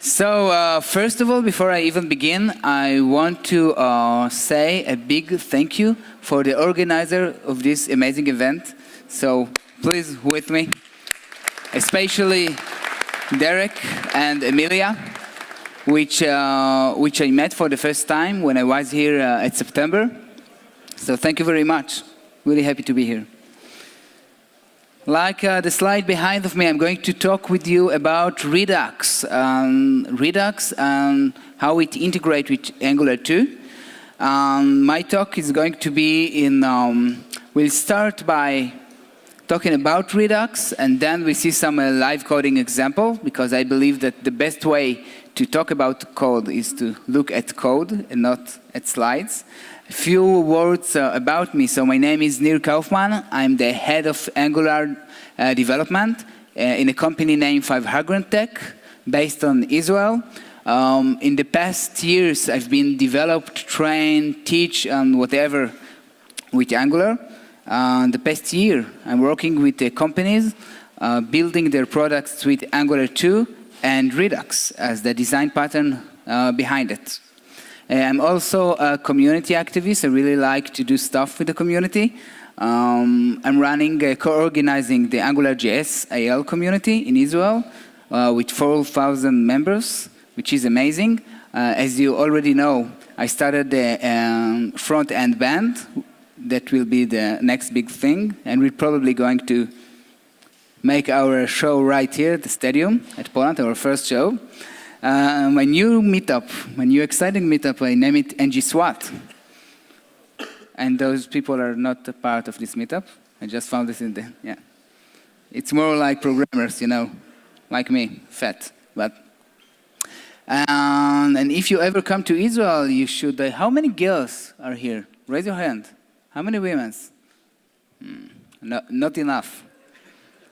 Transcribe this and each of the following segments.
First of all, before I even begin, I want to say a big thank you for the organizer of this amazing event. So please with me, especially Derek and Emilia, which I met for the first time when I was here at September. So thank you very much. Really happy to be here. Like the slide behind of me, I'm going to talk with you about Redux. Redux and how it integrates with Angular 2. My talk is going to be we'll start by talking about Redux, and then we see some live coding example, because I believe that the best way to talk about code is to look at code and not at slides. A few words about me. So my name is Nir Kaufman. I'm the head of Angular development in a company named 500 Tech, based on Israel. In the past years, I've been developed, trained, teach, and whatever with Angular. The past year, I'm working with the companies, building their products with Angular 2 and Redux as the design pattern behind it. I'm also a community activist. I really like to do stuff with the community. I'm running, co-organizing the AngularJS-IL community in Israel with 4,000 members, which is amazing. As you already know, I started the front-end band. That will be the next big thing, and we're probably going to make our show right here at the stadium at Poland, our first show. My new meetup, my new exciting meetup, I name it NG-SWAT. And those people are not a part of this meetup. I just found this in the, yeah. It's more like programmers, you know, like me, fat. But and if you ever come to Israel, you should, how many girls are here? Raise your hand. How many women? No, not enough.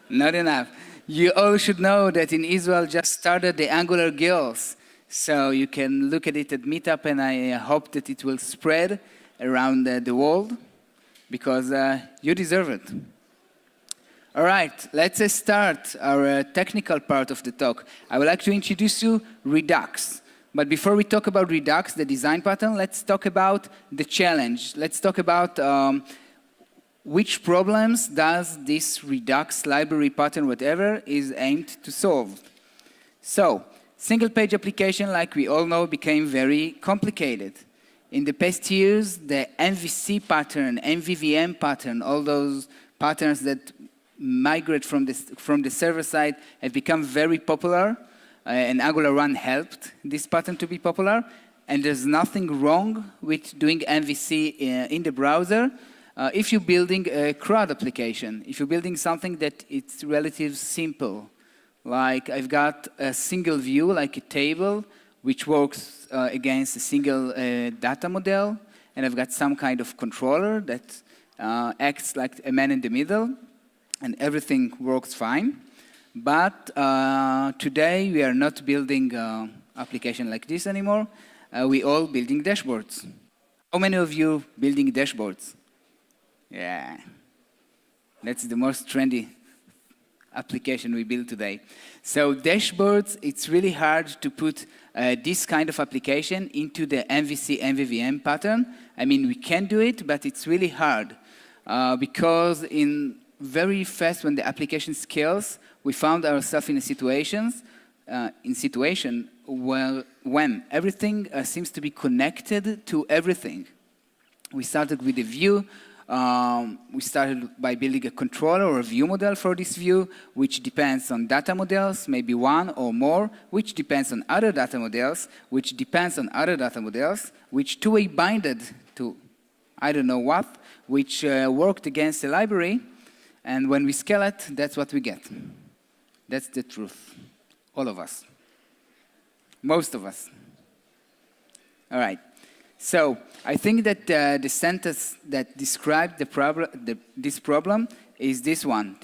Not enough. You all should know that in Israel just started the Angular Girls. So you can look at it at Meetup, and I hope that it will spread around the world, because you deserve it. All right, let's start our technical part of the talk. I would like to introduce you Redux. But before we talk about Redux, the design pattern, let's talk about the challenge. Let's talk about which problems does this Redux library pattern, whatever, is aimed to solve. So, single-page application, like we all know, became very complicated. In the past years, the MVC pattern, MVVM pattern, all those patterns that migrate from the server side have become very popular. And Angular 1 helped this pattern to be popular. And there's nothing wrong with doing MVC in the browser if you're building a CRUD application, if you're building something that it's relatively simple. Like I've got a single view, like a table, which works against a single data model. And I've got some kind of controller that acts like a man in the middle. And everything works fine. But today, we are not building application like this anymore. We all building dashboards. How many of you building dashboards? Yeah. That's the most trendy application we build today. So dashboards, it's really hard to put this kind of application into the MVC, MVVM pattern. I mean, we can do it, but it's really hard. Because very fast, when the application scales, we found ourselves in situation where when everything seems to be connected to everything. We started with a view. We started by building a controller or a view model for this view, which depends on data models, maybe one or more, which depends on other data models, which depends on other data models, which two-way binded to I don't know what, which worked against the library. And when we scale it, that's what we get. That's the truth. All of us. Most of us. All right. So I think that the sentence that described this problem is this one.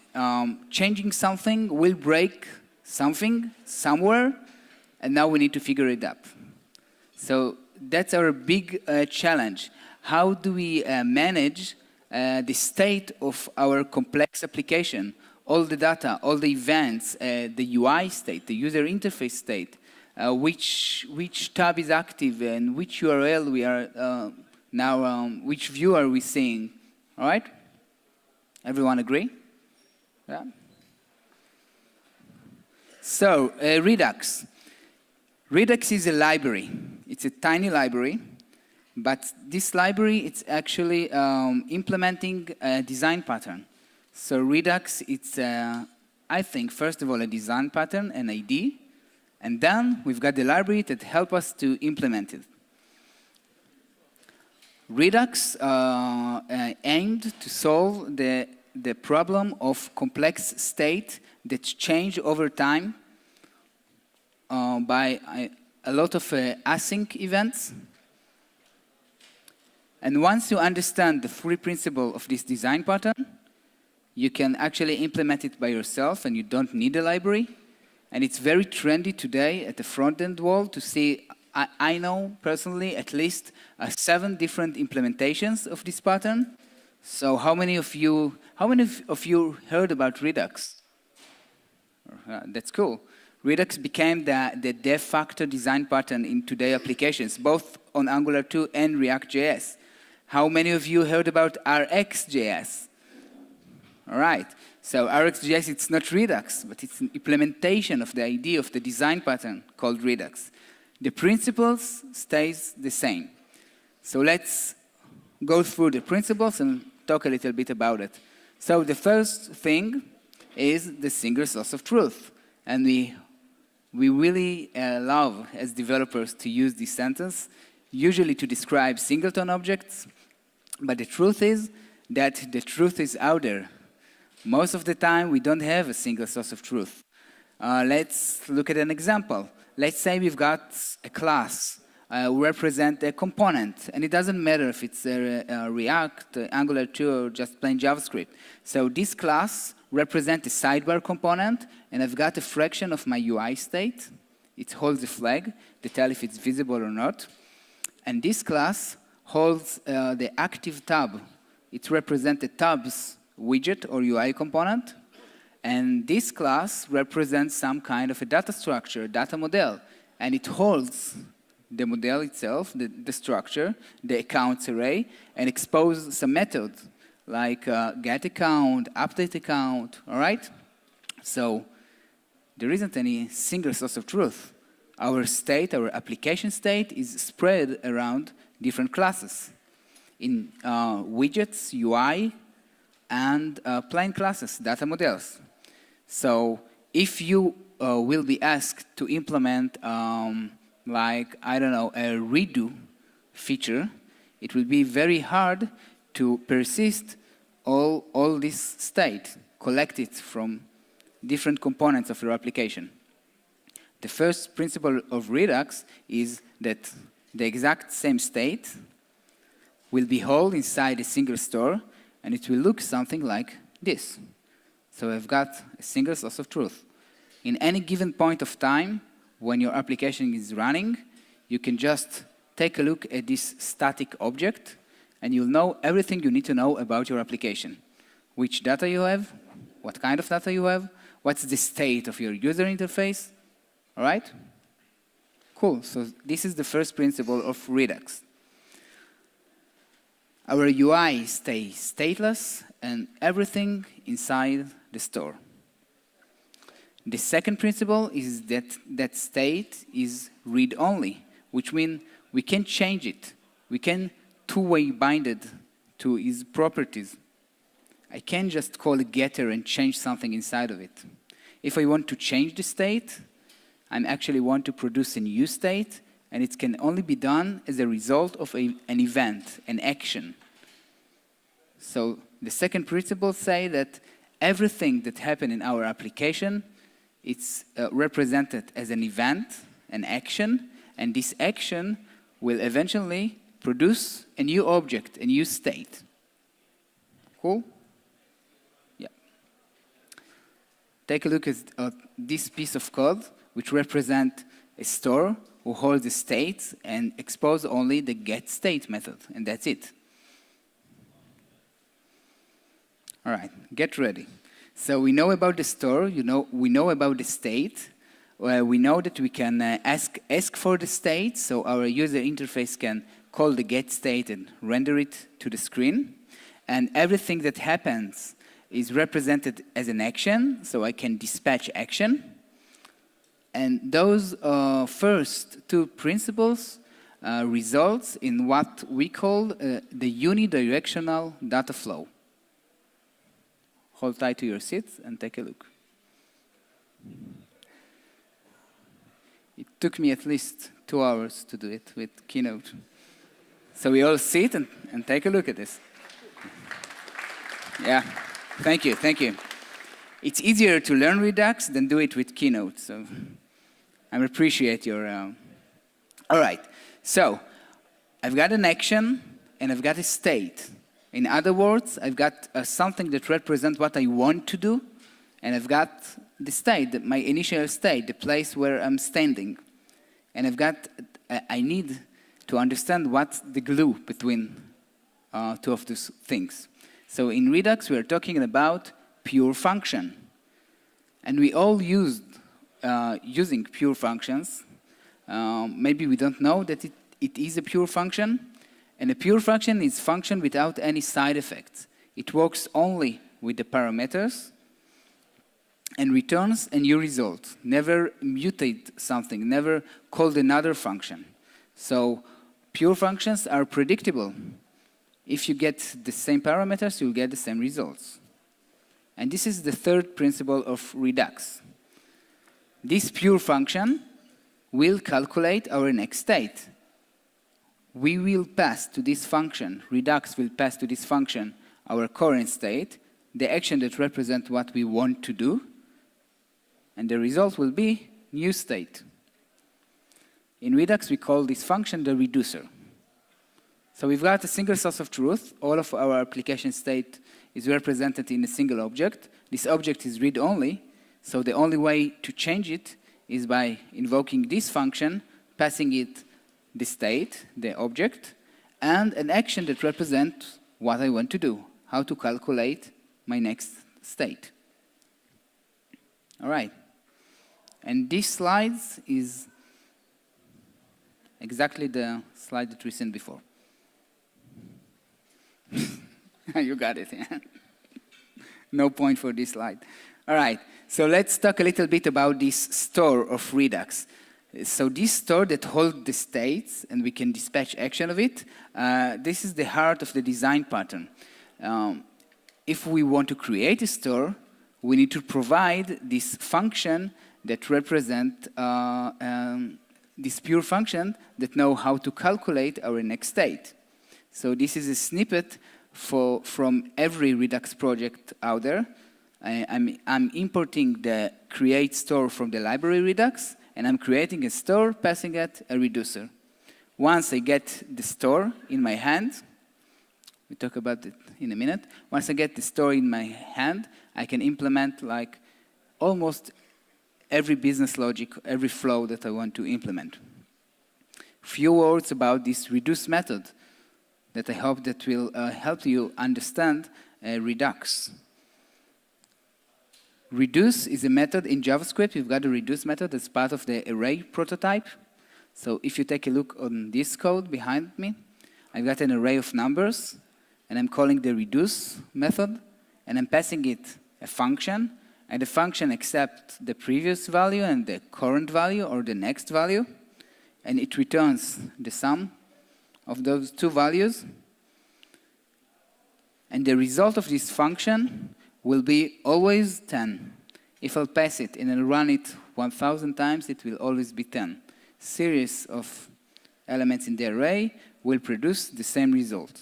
Changing something will break something somewhere, and now we need to figure it out. So that's our big challenge. How do we manage the state of our complex application, all the data, all the events, the UI state, the user interface state, which tab is active and which URL we are now, which view are we seeing. All right? Everyone agree? Yeah. So, Redux. Redux is a library. It's a tiny library, but this library, it's actually implementing a design pattern. So Redux, it's, I think, first of all, a design pattern, an ID, and then we've got the library that help us to implement it. Redux aimed to solve the problem of complex state that change over time by a lot of async events. And once you understand the free principle of this design pattern, you can actually implement it by yourself and you don't need a library. And it's very trendy today at the front-end world to see, I know personally, at least 7 different implementations of this pattern. So how many of you heard about Redux? That's cool. Redux became the de facto design pattern in today's applications, both on Angular 2 and React.js. How many of you heard about RxJS? All right. So RxJS, it's not Redux, but it's an implementation of the idea of the design pattern called Redux. The principles stays the same. So let's go through the principles and talk a little bit about it. So the first thing is the single source of truth. And we really love, as developers, to use this sentence, usually to describe singleton objects. But the truth is that the truth is out there. Most of the time, we don't have a single source of truth. Let's look at an example. Let's say we've got a class represent a component, and it doesn't matter if it's React, Angular 2, or just plain JavaScript. So this class represents a sidebar component, and I've got a fraction of my UI state. It holds a flag to tell if it's visible or not. And this class holds the active tab. It represents the tabs widget or UI component. And this class represents some kind of a data structure, data model. And it holds the model itself, the structure, the accounts array, and exposes some methods like get account, update account, all right? So there isn't any single source of truth. Our state, our application state is spread around different classes in widgets, UI, and plain classes, data models. So if you will be asked to implement like, I don't know, a redo feature, it will be very hard to persist all this state, collect it from different components of your application. The first principle of Redux is that the exact same state will be held inside a single store, and it will look something like this. So I've got a single source of truth. In any given point of time, when your application is running, you can just take a look at this static object, and you'll know everything you need to know about your application. Which data you have, what kind of data you have, what's the state of your user interface, all right? Cool, so this is the first principle of Redux. Our UI stays stateless, and everything inside the store. The second principle is that state is read-only, which means we can change it. We can two-way bind it to its properties. I can't just call a getter and change something inside of it. If I want to change the state, I actually want to produce a new state, and it can only be done as a result of an event, an action. So the second principle says that everything that happened in our application, it's represented as an event, an action, and this action will eventually produce a new object, a new state. Cool? Yeah. Take a look at this piece of code, which represents a store who holds the state and expose only the getState method, and that's it. All right, get ready. So we know about the store, we know about the state. we know that we can ask for the state, so our user interface can call the get state and render it to the screen. And everything that happens is represented as an action, so I can dispatch action. And those first two principles results in what we call the unidirectional data flow. Hold tight to your seats and take a look. It took me at least 2 hours to do it with Keynote. So we all sit and take a look at this. Yeah, thank you, thank you. It's easier to learn Redux than do it with Keynote, so I appreciate your... All right, so I've got an action and I've got a state. In other words, I've got something that represents what I want to do, and I've got the state, my initial state, the place where I'm standing. And I need to understand what's the glue between two of these things. So in Redux, we're talking about pure function. And we all using pure functions. Maybe we don't know that it is a pure function. And a pure function is function without any side effects. It works only with the parameters and returns a new result. Never mutate something, never called another function. So pure functions are predictable. If you get the same parameters, you'll get the same results. And this is the third principle of Redux. This pure function will calculate our next state. We will pass to this function, Redux will pass to this function our current state, the action that represents what we want to do, and the result will be new state. In Redux, we call this function the reducer. So we've got a single source of truth. All of our application state is represented in a single object. This object is read-only, so the only way to change it is by invoking this function, passing it the state, the object, and an action that represents what I want to do, how to calculate my next state. All right. And this slide is exactly the slide that we seen before. You got it. Yeah. No point for this slide. All right. So let's talk a little bit about this store of Redux. So this store that holds the states, and we can dispatch action of it, this is the heart of the design pattern. If we want to create a store, we need to provide this function that represent this pure function that know how to calculate our next state. So this is a snippet from every Redux project out there. I'm importing the create store from the library Redux, and I'm creating a store, passing it a reducer. Once I get the store in my hand, we'll talk about it in a minute. Once I get the store in my hand, I can implement like almost every business logic, every flow that I want to implement. Few words about this reduce method that I hope that will help you understand Redux. Reduce is a method in JavaScript. We've got a reduce method as part of the array prototype. So if you take a look on this code behind me, I've got an array of numbers, and I'm calling the reduce method, and I'm passing it a function, and the function accepts the previous value and the current value or the next value, and it returns the sum of those two values. And the result of this function will be always 10. If I'll pass it and I'll run it 1,000 times, it will always be 10. Series of elements in the array will produce the same result.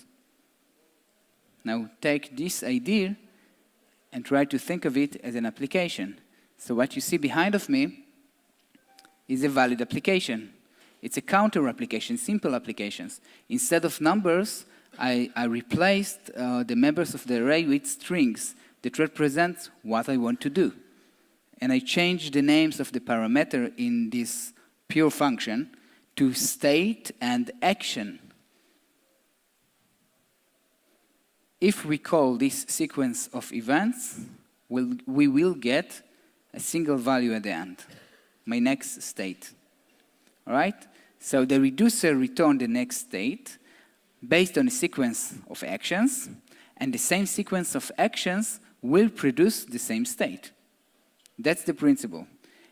Now take this idea and try to think of it as an application. So what you see behind of me is a valid application. It's a counter application, simple applications. Instead of numbers, I replaced the members of the array with strings that represent what I want to do. And I changed the names of the parameter in this pure function to state and action. If we call this sequence of events, we will get a single value at the end. my next state. All right? So the reducer returns the next state based on a sequence of actions, and the same sequence of actions will produce the same state. That's the principle.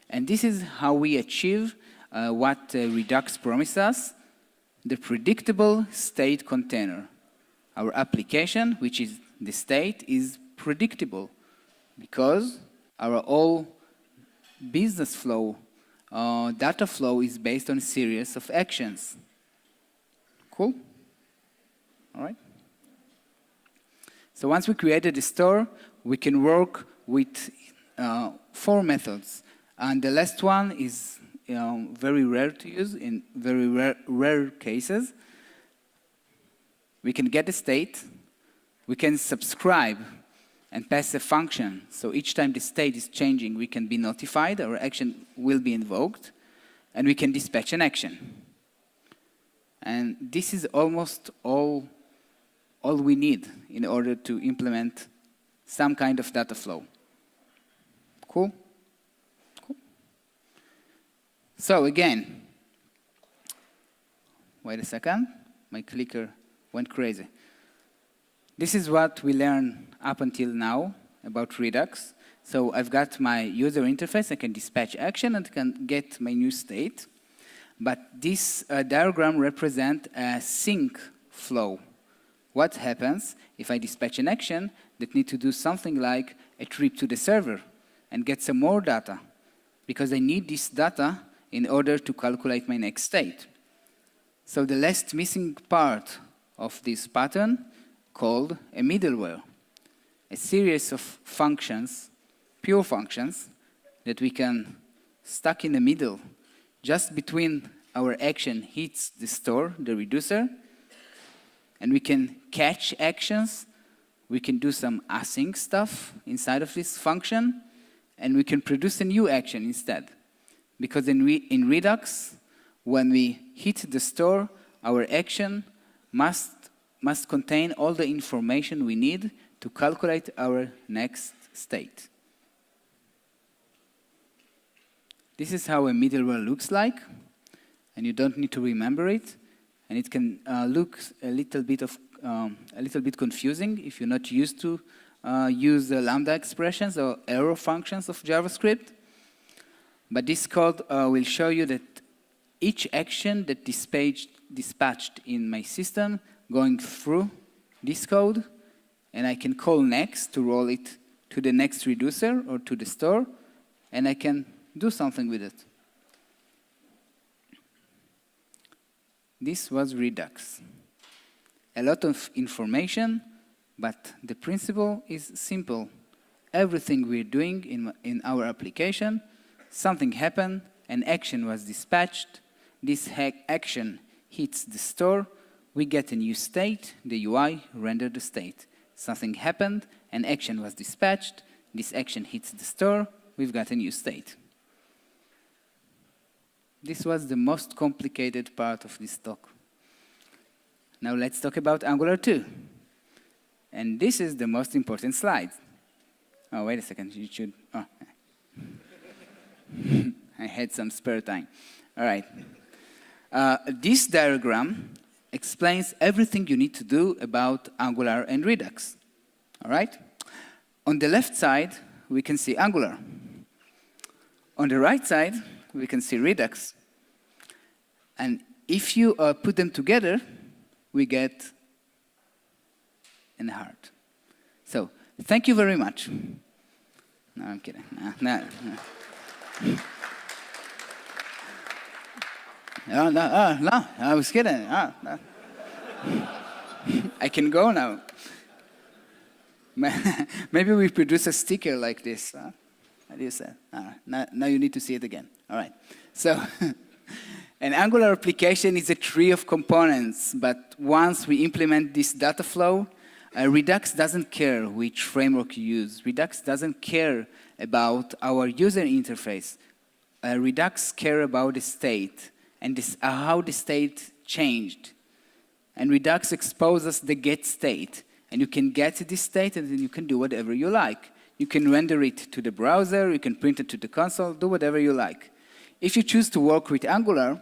And this is how we achieve what Redux promises us, the predictable state container. Our application, which is the state, is predictable because our whole business flow, data flow is based on a series of actions. Cool? All right. So once we created the store, we can work with 4 methods. And the last one is very rare to use in very rare cases. We can get the state, we can subscribe and pass a function. So each time the state is changing, we can be notified, our action will be invoked, and we can dispatch an action. And this is almost all we need in order to implement some kind of data flow. Cool? Cool. So again, wait a second, my clicker went crazy. This is what we learned up until now about Redux. So I've got my user interface, I can dispatch action and can get my new state. But this diagram represents a sync flow. What happens if I dispatch an action that needs to do something like a trip to the server and get some more data? Because I need this data in order to calculate my next state. So the last missing part of this pattern called a middleware, a series of functions, pure functions, that we can stack in the middle, just between our action hits the store, the reducer, and we can catch actions, we can do some async stuff inside of this function, and we can produce a new action instead. Because in Redux, when we hit the store, our action must contain all the information we need to calculate our next state. This is how a middleware looks like, and you don't need to remember it. And it can look a little bit confusing if you're not used to use the lambda expressions or arrow functions of JavaScript. But this code will show you that each action that dispatched in my system going through this code, and I can call next to roll it to the next reducer or to the store, and I can do something with it. This was Redux. A lot of information, but the principle is simple. Everything we're doing in our application, something happened, an action was dispatched, this action hits the store, we get a new state, the UI rendered the state. Something happened, an action was dispatched, this action hits the store, we've got a new state. This was the most complicated part of this talk. Now let's talk about Angular 2. And this is the most important slide. Oh, wait a second, you should, oh. I had some spare time. All right. This diagram explains everything you need to do about Angular and Redux. All right? On the left side, we can see Angular. On the right side, we can see Redux. And if you put them together, we get a heart. So, thank you very much. No, I'm kidding. No. No, I was kidding. No. I can go now. Maybe we produce a sticker like this. How do you say? Now you need to see it again. All right. So, an Angular application is a tree of components, but once we implement this data flow, Redux doesn't care which framework you use. Redux doesn't care about our user interface. Redux cares about the state and how the state changed. And Redux exposes the get state. And you can get this state and then you can do whatever you like. You can render it to the browser, you can print it to the console, do whatever you like. if you choose to work with Angular,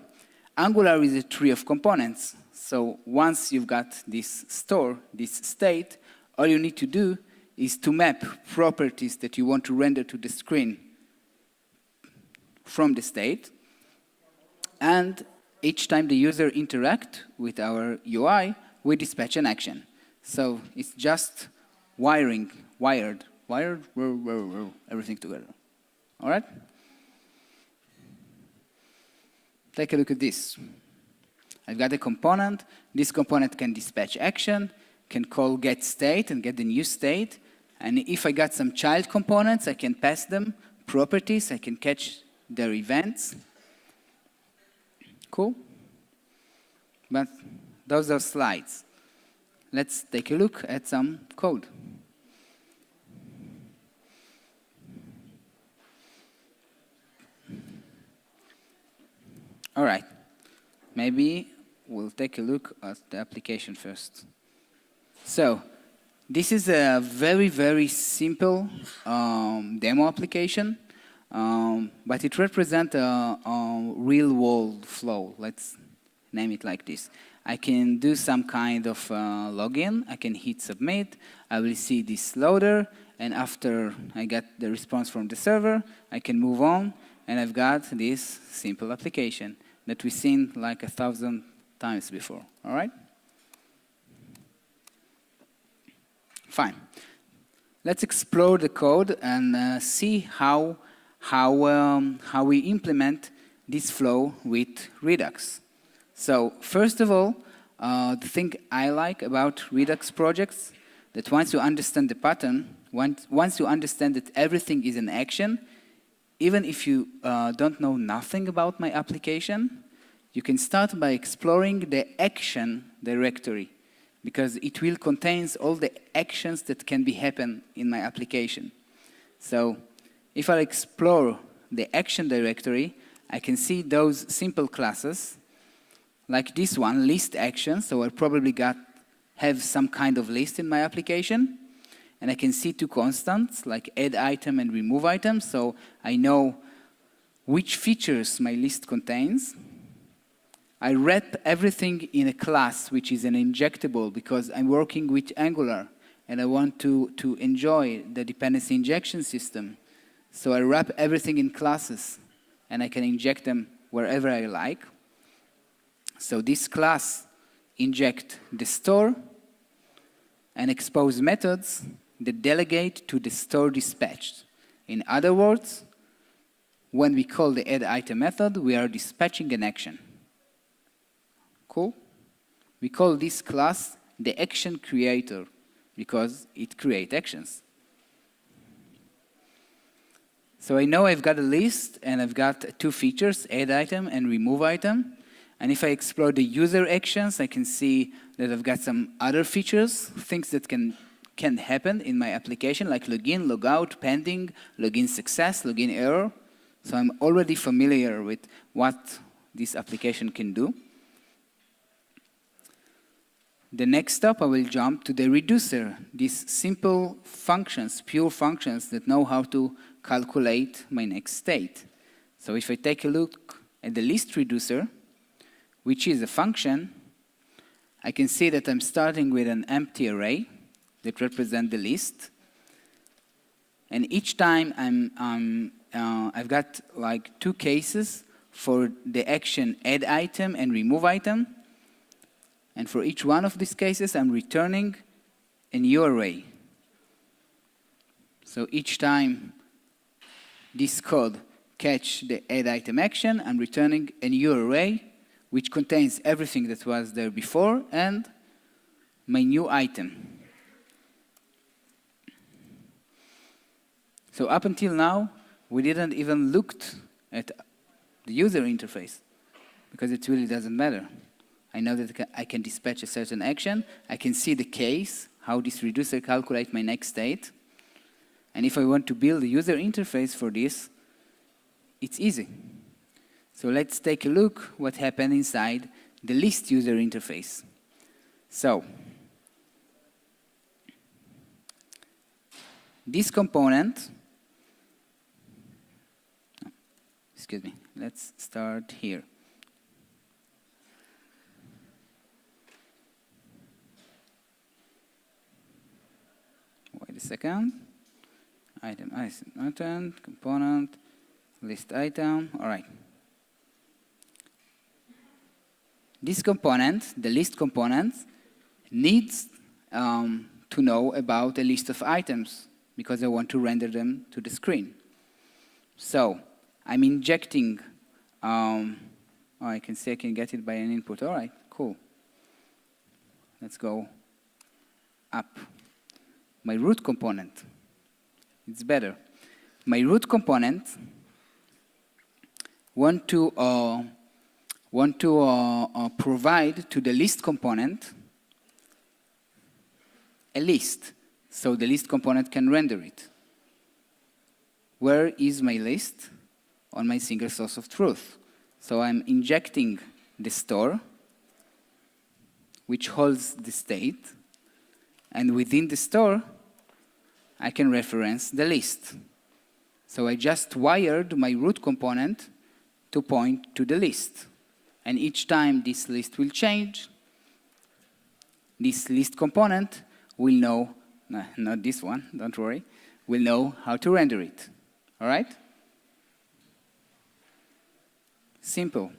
Angular is a tree of components. So once you've got this store, this state, all you need to do is to map properties that you want to render to the screen from the state. And each time the user interacts with our UI, we dispatch an action. So it's just wired, everything together. All right? Take a look at this. I've got a component. This component can dispatch action, can call getState and get the new state. And if I got some child components, I can pass them properties. I can catch their events. Cool? But those are slides. Let's take a look at some code. All right. Maybe we'll take a look at the application first. So this is a very, very simple demo application, but it represents a real-world flow. Let's name it like this. I can do some kind of login. I can hit submit. I will see this loader. And after I get the response from the server, I can move on. And I've got this simple application that we've seen like 1,000 times before. All right? Fine. Let's explore the code and see how we implement this flow with Redux. So first of all, the thing I like about Redux projects, that once you understand the pattern, once you understand that everything is an action, even if you don't know nothing about my application, you can start by exploring the action directory, because it will contain all the actions that can be happen in my application. So if I explore the action directory, I can see those simple classes, like this one, list action. So I probably have some kind of list in my application. And I can see two constants, like add item and remove item. So I know which features my list contains. I wrap everything in a class, which is an injectable, because I'm working with Angular, and I want to enjoy the dependency injection system. So I wrap everything in classes, and I can inject them wherever I like. So this class inject the store and expose methods that delegate to the store dispatched. In other words, when we call the add item method, we are dispatching an action. Cool? We call this class the action creator because it creates actions. So I know I've got a list and I've got two features, add item and remove item. And if I explore the user actions, I can see that I've got some other features, things that can happen in my application, like login, logout, pending, login success, login error. So I'm already familiar with what this application can do. The next step, I will jump to the reducer, these simple functions, pure functions that know how to calculate my next state. So if I take a look at the list reducer, which is a function, I can see that I'm starting with an empty array that represents the list. And each time I've got like two cases for the action add item and remove item. And for each one of these cases, I'm returning a new array. So each time this code catch the add item action, I'm returning a new array which contains everything that was there before and my new item. So up until now, we didn't even look at the user interface because it really doesn't matter. I know that I can dispatch a certain action. I can see the case, how this reducer calculates my next state. And if I want to build a user interface for this, it's easy. So let's take a look what happened inside the list user interface. So this component, excuse me, let's start here. Wait a second. Item, component, list item, all right. This component, the list component, needs to know about a list of items because I want to render them to the screen. So I'm injecting, I can see I can get it by an input. All right, cool. Let's go up. My root component, it's better. My root component want to provide to the list component a list, so the list component can render it. Where is my list? On my single source of truth. So I'm injecting the store, which holds the state, and within the store, I can reference the list. So I just wired my root component to point to the list. And each time this list will change, this list component will know, not this one, don't worry, will know how to render it. All right? Simple.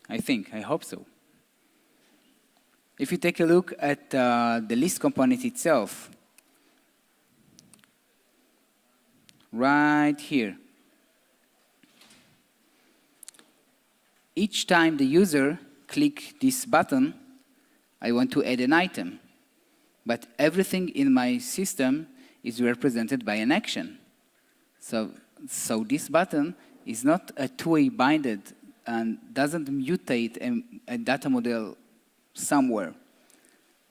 I think, I hope so. If you take a look at the list component itself, right here, each time the user clicks this button, I want to add an item. But everything in my system is represented by an action. So this button is not a two-way binded and doesn't mutate a data model somewhere.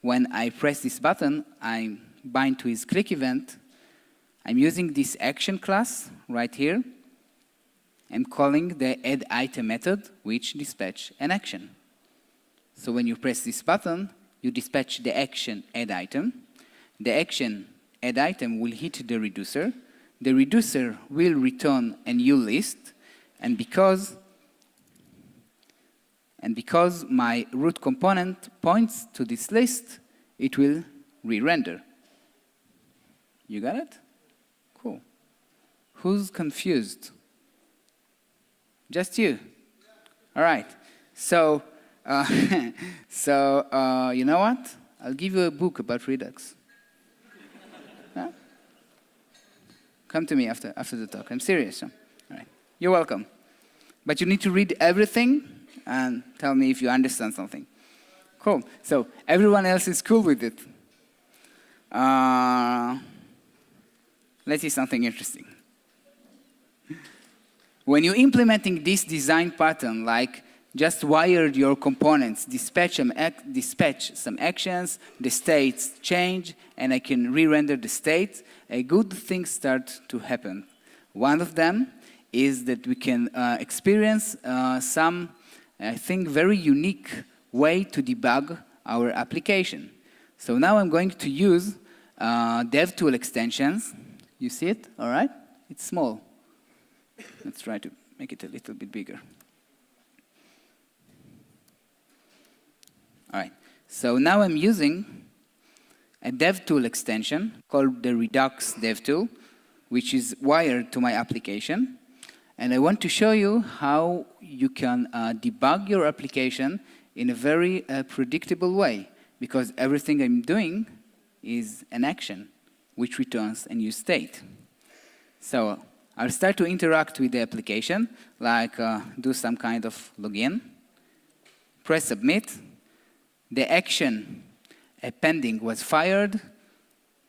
When I press this button, I bind to his click event. I'm using this action class right here. I'm calling the add item method, which dispatch an action. So when you press this button, you dispatch the action add item. The action add item will hit the reducer. The reducer will return a new list, and because my root component points to this list, it will re-render. You got it? Cool. Who's confused? Just you? All right. So, you know what? I'll give you a book about Redux. Huh? Come to me after the talk. I'm serious. All right. You're welcome. But you need to read everything and tell me if you understand something. Cool. So everyone else is cool with it. Let's see something interesting. When you're implementing this design pattern, like just wired your components, dispatch some actions, the states change, and I can re-render the state, a good thing starts to happen. One of them is that we can experience some, I think, very unique way to debug our application. So now I'm going to use DevTool extensions. You see it? All right? It's small. Let's try to make it a little bit bigger. All right. So now I'm using a DevTool extension called the Redux DevTool, which is wired to my application. And I want to show you how you can debug your application in a very predictable way, because everything I'm doing is an action which returns a new state. So I'll start to interact with the application, like do some kind of login, press submit. The action pending was fired.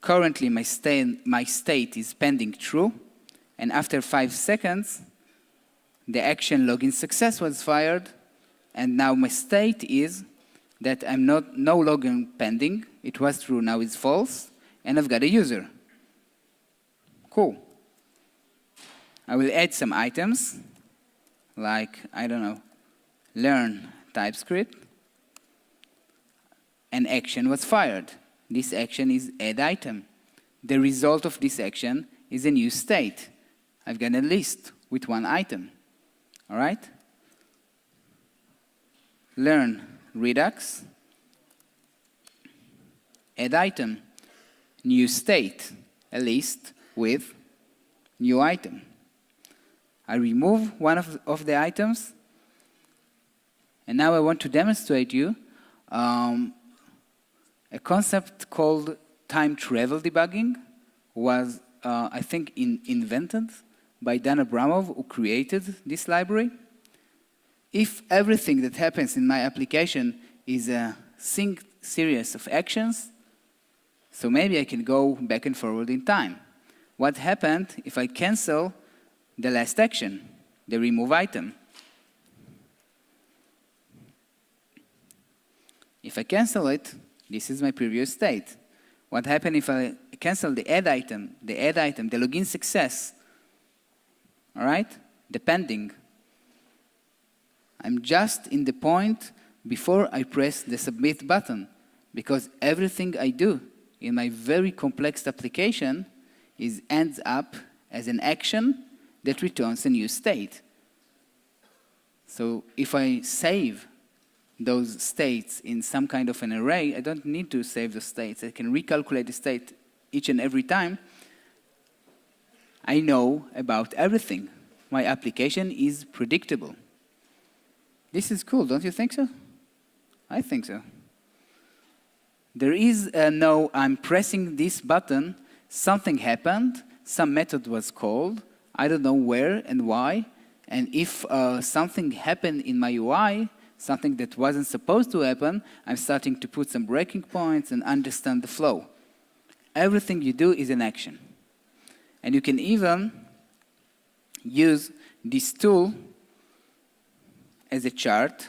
Currently, my state is pending true. And after 5 seconds, the action login success was fired. And now my state is that I'm no login pending. It was true, now it's false. And I've got a user. Cool. I will add some items, like, I don't know, learn TypeScript. An action was fired. This action is add item. The result of this action is a new state. I've got a list with one item. All right? Learn Redux, add item, new state, a list with new item. I remove one of the items, and now I want to demonstrate you a concept called time travel debugging was, I think, invented by Dan Abramov, who created this library. If everything that happens in my application is a synced series of actions, so maybe I can go back and forward in time. What happened if I cancel the last action, the remove item? If I cancel it, this is my previous state. What happened if I cancel the add item, the login success? All right? Depending. I'm just in the point before I press the submit button, because everything I do in my very complex application ends up as an action that returns a new state. So if I save those states in some kind of an array, I don't need to save the states. I can recalculate the state each and every time. I know about everything. My application is predictable. This is cool, don't you think so? I think so. There is no, I'm pressing this button, something happened, some method was called, I don't know where and why, and if something happened in my UI, something that wasn't supposed to happen, I'm starting to put some breaking points and understand the flow. Everything you do is an action. And you can even use this tool as a chart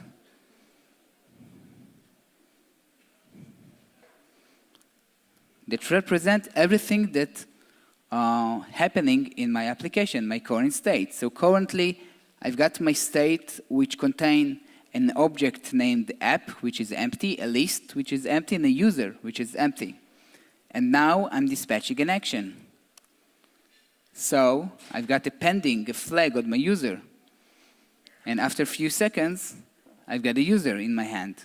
that represents everything that happening in my application, my current state. So currently, I've got my state which contain an object named app, which is empty, a list, which is empty, and a user, which is empty. And now I'm dispatching an action. So I've got a pending, a flag on my user. And after a few seconds, I've got a user in my hand.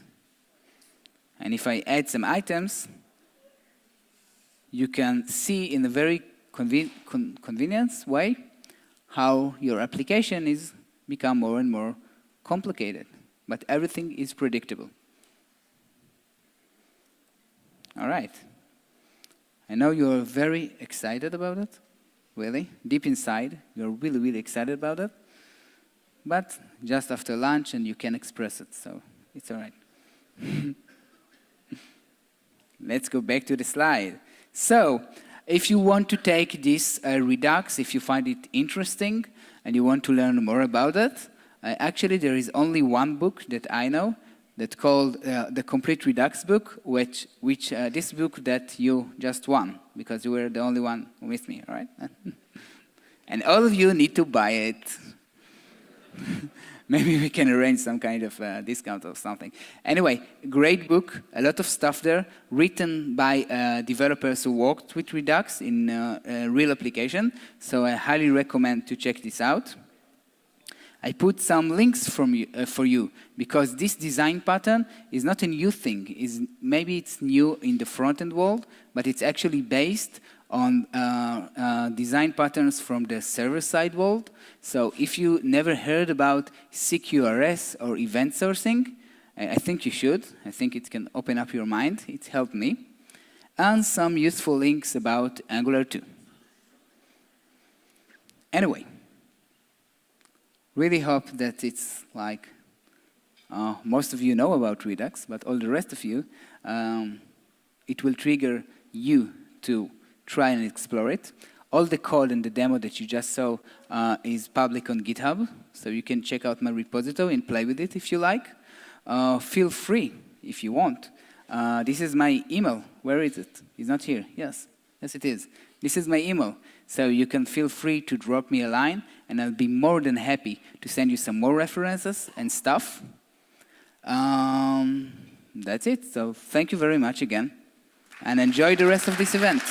And if I add some items, you can see in a very convenient way how your application is become more and more complicated. But everything is predictable. All right. I know you're very excited about it. Really. Deep inside, you're really, really excited about it. But just after lunch and you can express it, so it's all right. Let's go back to the slide. So, if you want to take this Redux, if you find it interesting and you want to learn more about it, actually there is only one book that I know that's called the Complete Redux book, which this book that you just won, because you were the only one who missed me, all right? And all of you need to buy it. Maybe we can arrange some kind of discount or something. Anyway, great book, a lot of stuff there, written by developers who worked with Redux in a real application. So I highly recommend to check this out. I put some links for you, because this design pattern is not a new thing. Maybe it's new in the front-end world, but it's actually based on design patterns from the server-side world. So if you never heard about CQRS or event sourcing, I think you should. I think it can open up your mind. It helped me. And some useful links about Angular 2. Anyway, really hope that it's like most of you know about Redux, but all the rest of you, it will trigger you to try and explore it. All the code and the demo that you just saw is public on GitHub, so you can check out my repository and play with it if you like. Feel free if you want. This is my email. Where is it? It's not here. Yes. Yes, it is. This is my email. So you can feel free to drop me a line, and I'll be more than happy to send you some more references and stuff. That's it. So thank you very much again, and enjoy the rest of this event.